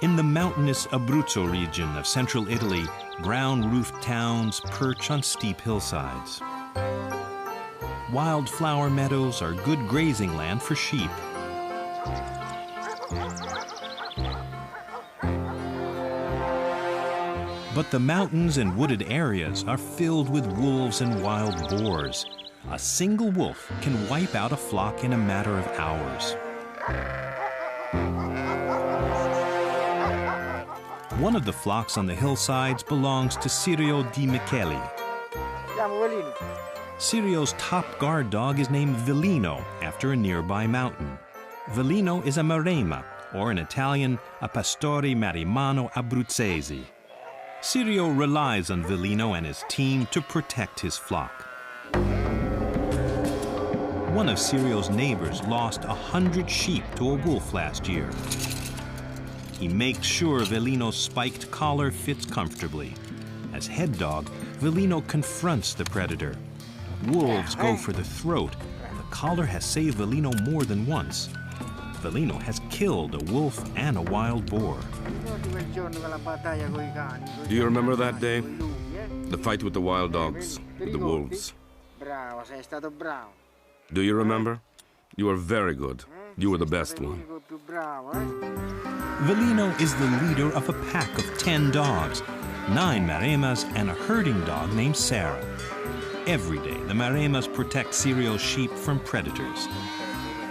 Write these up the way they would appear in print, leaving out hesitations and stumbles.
In the mountainous Abruzzo region of central Italy, brown-roofed towns perch on steep hillsides. Wildflower meadows are good grazing land for sheep. But the mountains and wooded areas are filled with wolves and wild boars. A single wolf can wipe out a flock in a matter of hours. One of the flocks on the hillsides belongs to Sirio di Micheli. Sirio's top guard dog is named Velino, after a nearby mountain. Velino is a Maremma, or in Italian, a Pastore Marimano Abruzzese. Sirio relies on Velino and his team to protect his flock. One of Sirio's neighbors lost 100 sheep to a wolf last year. He makes sure Velino's spiked collar fits comfortably. As head dog, Velino confronts the predator. Wolves go for the throat. The collar has saved Velino more than once. Velino has killed a wolf and a wild boar. Do you remember that day? The fight with the wild dogs, with the wolves. Do you remember? You were very good. You were the best one. Velino is the leader of a pack of 10 dogs, 9 Maremmas and a herding dog named Sarah. Every day, the Maremmas protect Sirio's sheep from predators.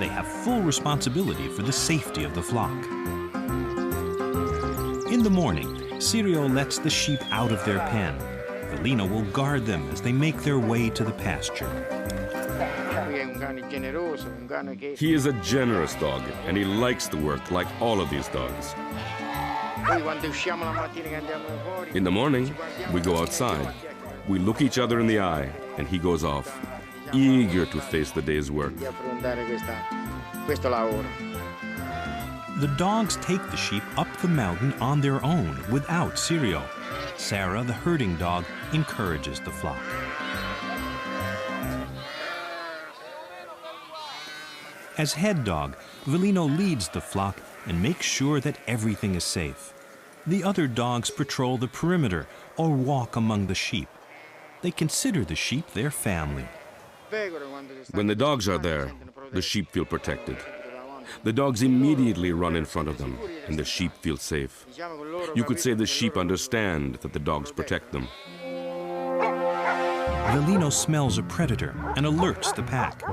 They have full responsibility for the safety of the flock. In the morning, Sirio lets the sheep out of their pen. Velino will guard them as they make their way to the pasture. He is a generous dog, and he likes the work like all of these dogs. In the morning, we go outside. We look each other in the eye, and he goes off, eager to face the day's work. The dogs take the sheep up the mountain on their own without Sirio. Sarah, the herding dog, encourages the flock. As head dog, Velino leads the flock and makes sure that everything is safe. The other dogs patrol the perimeter or walk among the sheep. They consider the sheep their family. When the dogs are there, the sheep feel protected. The dogs immediately run in front of them, and the sheep feel safe. You could say the sheep understand that the dogs protect them. Velino smells a predator and alerts the pack.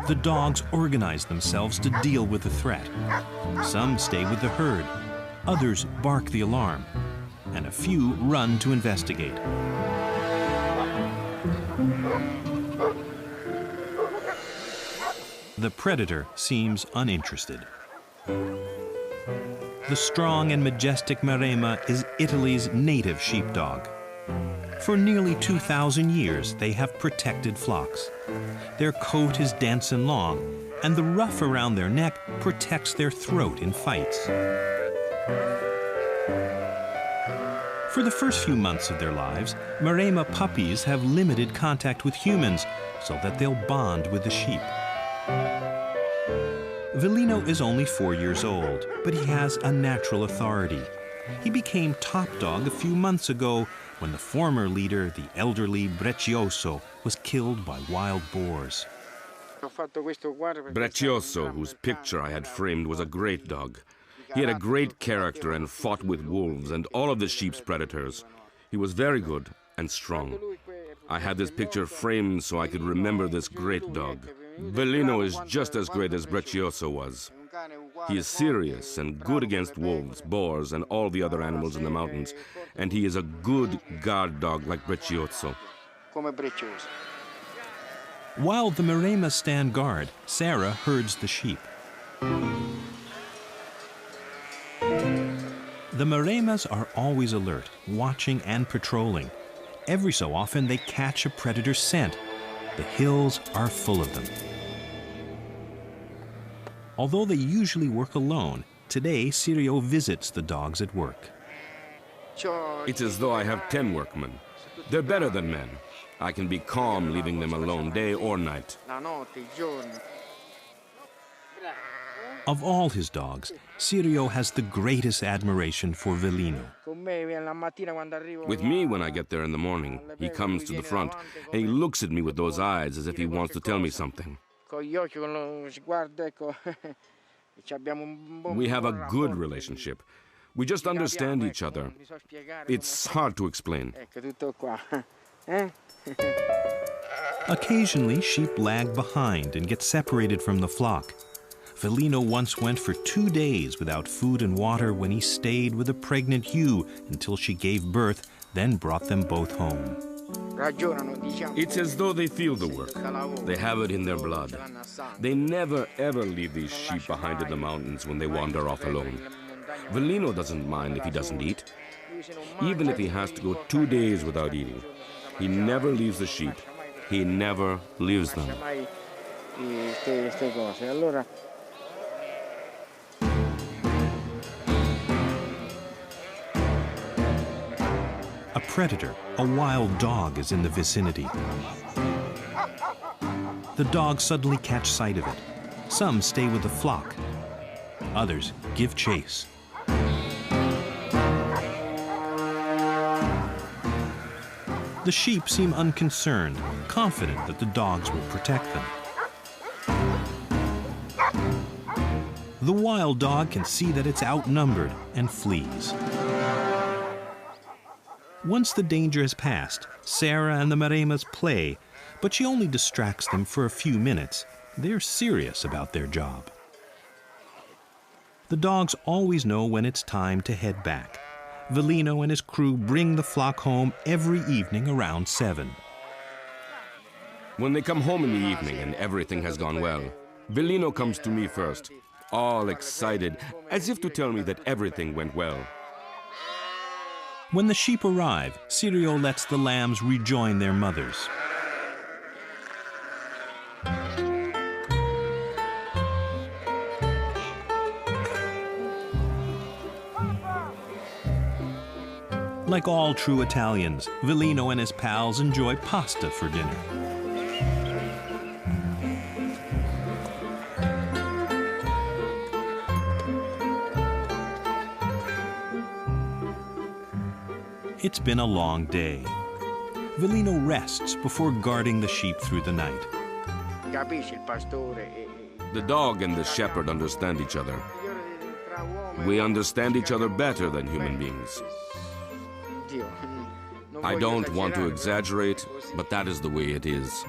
The dogs organize themselves to deal with the threat. Some stay with the herd, others bark the alarm, and a few run to investigate. The predator seems uninterested. The strong and majestic Maremma is Italy's native sheepdog. For nearly 2,000 years, they have protected flocks. Their coat is dense and long, and the ruff around their neck protects their throat in fights. For the first few months of their lives, Maremma puppies have limited contact with humans so that they'll bond with the sheep. Velino is only 4 years old, but he has a natural authority. He became top dog a few months ago when the former leader, the elderly Brecioso, was killed by wild boars. Brecioso, whose picture I had framed, was a great dog. He had a great character and fought with wolves and all of the sheep's predators. He was very good and strong. I had this picture framed so I could remember this great dog. Velino is just as great as Brecioso was. He is serious and good against wolves, boars, and all the other animals in the mountains, and he is a good guard dog like Brecioso. While the Maremmas stand guard, Sarah herds the sheep. The Maremmas are always alert, watching and patrolling. Every so often, they catch a predator's scent. The hills are full of them. Although they usually work alone, today Sirio visits the dogs at work. It's as though I have 10 workmen. They're better than men. I can be calm leaving them alone day or night. Of all his dogs, Sirio has the greatest admiration for Velino. With me, when I get there in the morning, he comes to the front and he looks at me with those eyes as if he wants to tell me something. We have a good relationship. We just understand each other. It's hard to explain. Occasionally, sheep lag behind and get separated from the flock. Velino once went for 2 days without food and water when he stayed with a pregnant ewe until she gave birth, then brought them both home. It's as though they feel the work. They have it in their blood. They never ever leave these sheep behind in the mountains when they wander off alone. Velino doesn't mind if he doesn't eat. Even if he has to go 2 days without eating, he never leaves the sheep. He never leaves them. A predator, a wild dog, is in the vicinity. The dogs suddenly catch sight of it. Some stay with the flock. Others give chase. The sheep seem unconcerned, confident that the dogs will protect them. The wild dog can see that it's outnumbered and flees. Once the danger has passed, Sarah and the Maremas play, but she only distracts them for a few minutes. They're serious about their job. The dogs always know when it's time to head back. Velino and his crew bring the flock home every evening around 7. When they come home in the evening and everything has gone well, Velino comes to me first, all excited, as if to tell me that everything went well. When the sheep arrive, Sirio lets the lambs rejoin their mothers. Like all true Italians, Velino and his pals enjoy pasta for dinner. It's been a long day. Velino rests before guarding the sheep through the night. The dog and the shepherd understand each other. We understand each other better than human beings. I don't want to exaggerate, but that is the way it is.